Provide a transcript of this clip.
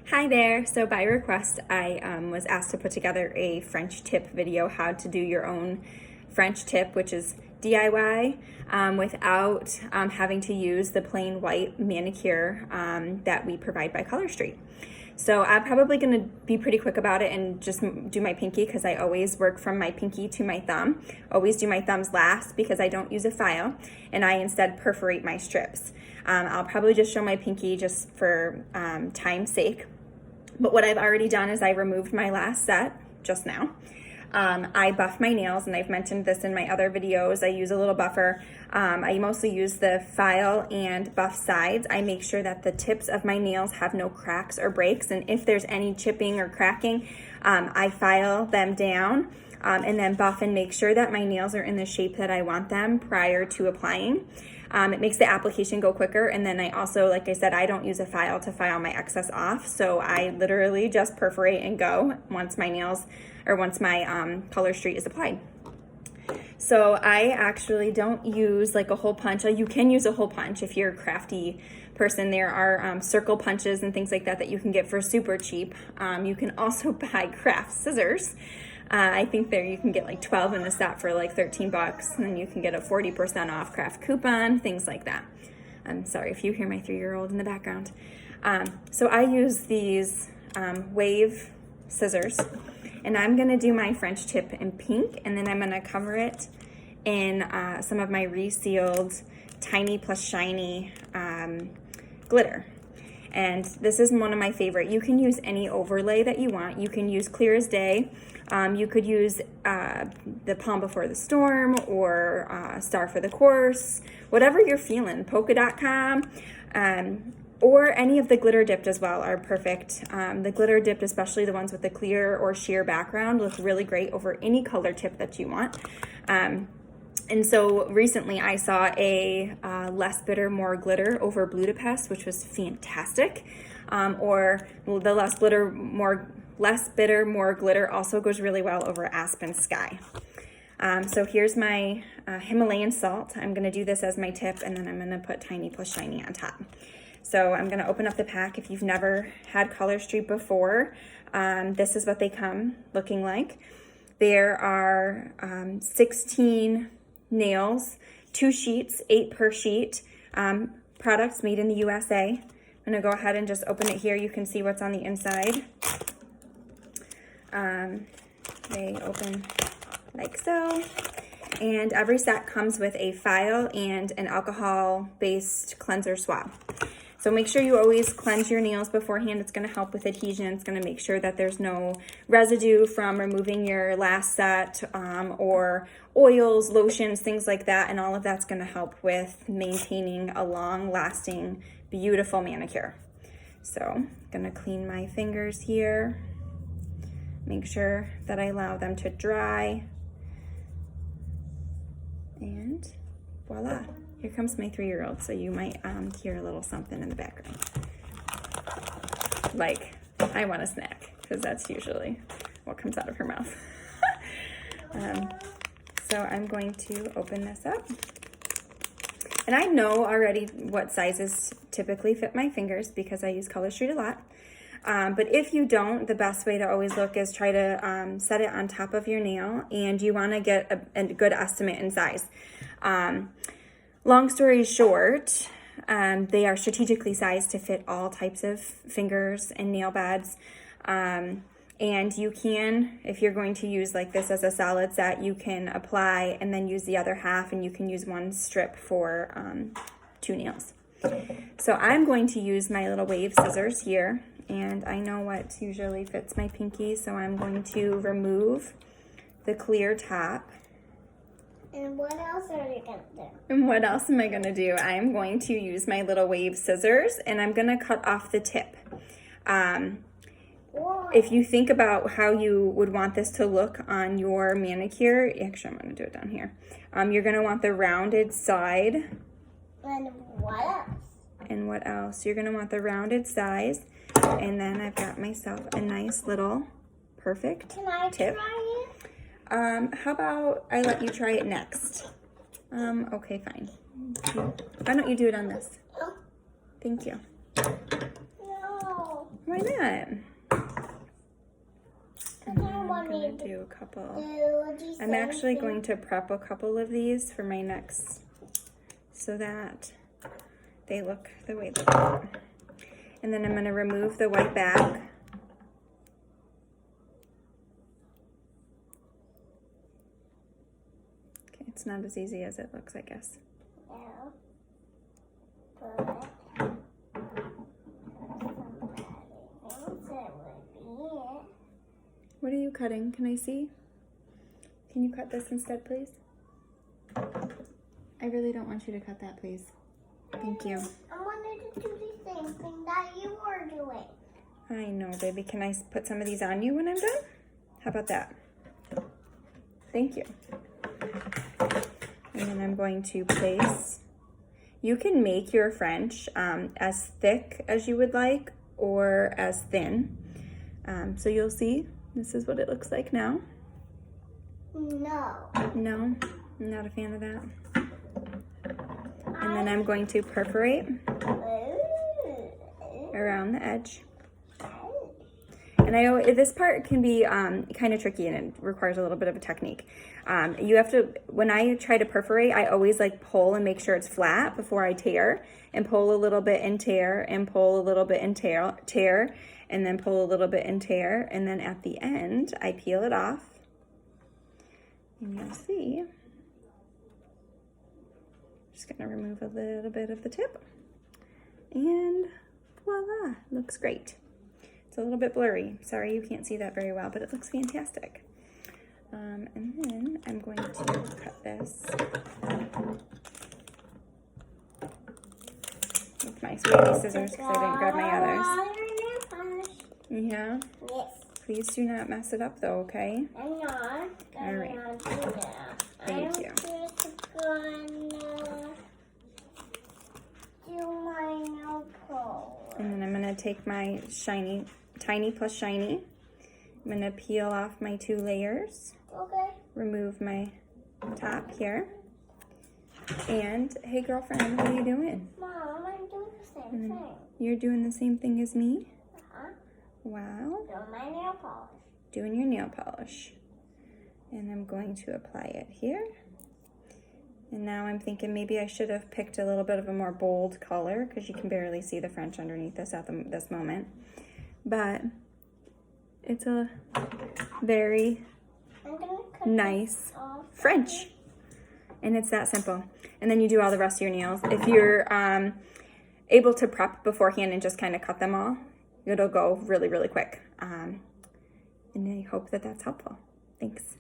Hi there. So by request, I was asked to put together a French tip video, how to do your own French tip, which is DIY, without having to use the plain white manicure that we provide by Color Street. So I'm probably going to be pretty quick about it and just do my pinky, because I always work from my pinky to my thumb. Always do my thumbs last because I don't use a file, and I instead perforate my strips. I'll probably just show my pinky just for time's sake. But what I've already done is I removed my last set just now. I buff my nails, and I've mentioned this in my other videos. I use a little buffer. I mostly use the file and buff sides. I make sure that the tips of my nails have no cracks or breaks, and if there's any chipping or cracking, I file them down and then buff and make sure that my nails are in the shape that I want them prior to applying. It makes the application go quicker, and then I also, like I said, I don't use a file to file my excess off, so I literally just perforate and go once my nails, or once my Color Street is applied. So I actually don't use like a hole punch. You can use a hole punch if you're a crafty person. There are circle punches and things like that that you can get for super cheap. You can also buy craft scissors. I think there you can get like 12 in the set for like 13 bucks, and then you can get a 40% off craft coupon, things like that. I'm sorry if you hear my 3-year-old in the background. So I use these wave scissors, and I'm gonna do my French tip in pink, and then I'm gonna cover it in some of my resealed Tiny Plus Shiny glitter. And this is one of my favorite. You can use any overlay that you want. You can use Clear as Day. You could use the Calm Before the Storm, or Star for the Course, whatever you're feeling, polka.com, or any of the glitter dipped as well are perfect. The glitter dipped, especially the ones with the clear or sheer background, look really great over any color tip that you want. And so recently I saw a Less Bitter, More Glitter over Budapest, which was fantastic. Or the Less Bitter, More Glitter also goes really well over Aspen Sky. So here's my Himalayan salt. I'm gonna do this as my tip, and then I'm gonna put Tiny Plus Shiny on top. So I'm gonna open up the pack. If you've never had Color Street before, this is what they come looking like. There are 16 nails, 2 sheets, 8 per sheet, products made in the USA. I'm gonna go ahead and just open it here. You can see what's on the inside. They open like so, and every set comes with a file and an alcohol-based cleanser swab. So make sure you always cleanse your nails beforehand. It's gonna help with adhesion. It's gonna make sure that there's no residue from removing your last set, or oils, lotions, things like that. And all of that's gonna help with maintaining a long-lasting, beautiful manicure. So I'm gonna clean my fingers here. Make sure that I allow them to dry. And voila. Here comes my 3-year-old, so you might hear a little something in the background. Like, I want a snack, because that's usually what comes out of her mouth. So I'm going to open this up. And I know already what sizes typically fit my fingers because I use Color Street a lot. But if you don't, the best way to always look is try to set it on top of your nail, and you want to get a good estimate in size. Long story short, they are strategically sized to fit all types of fingers and nail beds. And you can, if you're going to use like this as a solid set, you can apply and then use the other half, and you can use 1 strip for 2 nails. So I'm going to use my little wave scissors here, and I know what usually fits my pinky, so I'm going to remove the clear top. And what else are you going to do? And what else am I going to do? I'm going to use my little wave scissors, and I'm going to cut off the tip. If you think about how you would want this to look on your manicure, actually I'm going to do it down here. You're going to want the rounded side. And what else? And what else? You're going to want the rounded sides. And then I've got myself a nice little perfect tip. Can I try it? How about I let you try it next? Okay, fine. Why don't you do it on this? Oh. Thank you. No. Why why not? And then I'm gonna do a couple. I'm actually going to prep a couple of these for my next, so that they look the way they look. And then I'm gonna remove the white back. Okay, it's not as easy as it looks, I guess. No. But What are you cutting? Can I see? Can you cut this instead, please? I really don't want you to cut that, please. Thank you. I wanted to do the same thing that you were doing. I know, baby. Can I put some of these on you when I'm done? How about that? Thank you. And then I'm going to place. You can make your French as thick as you would like or as thin. So you'll see, this is what it looks like now. No. No, I'm not a fan of that. And then I'm going to perforate around the edge. And I know this part can be kind of tricky and it requires a little bit of a technique. You have to, when I try to perforate, I always like pull and make sure it's flat before I tear, and pull a little bit and tear, and pull a little bit and tear, and then pull a little bit and tear. And then at the end, I peel it off. And you'll see, just gonna remove a little bit of the tip. And voila, looks great. It's a little bit blurry. Sorry you can't see that very well, but it looks fantastic. And then I'm going to cut this with my sweetie scissors because I didn't grab my others. Yeah? Yes. Please do not mess it up though, okay? I'm not. All right. Not do that. Thank you. I'm just gonna do my nail polish. And then I'm gonna take my shiny, tiny plus shiny. I'm gonna peel off my 2 layers. Okay. Remove my top here. And hey girlfriend, what are you doing? Mom, I'm doing the same thing. You're doing the same thing as me? Uh-huh. Wow. Doing my nail polish. Doing your nail polish. And I'm going to apply it here. And now I'm thinking maybe I should have picked a little bit of a more bold color because you can barely see the French underneath this at this moment. But it's a very nice French. And it's that simple. And then you do all the rest of your nails. If you're able to prep beforehand and just kind of cut them all, it'll go really, really quick. And I hope that that's helpful. Thanks.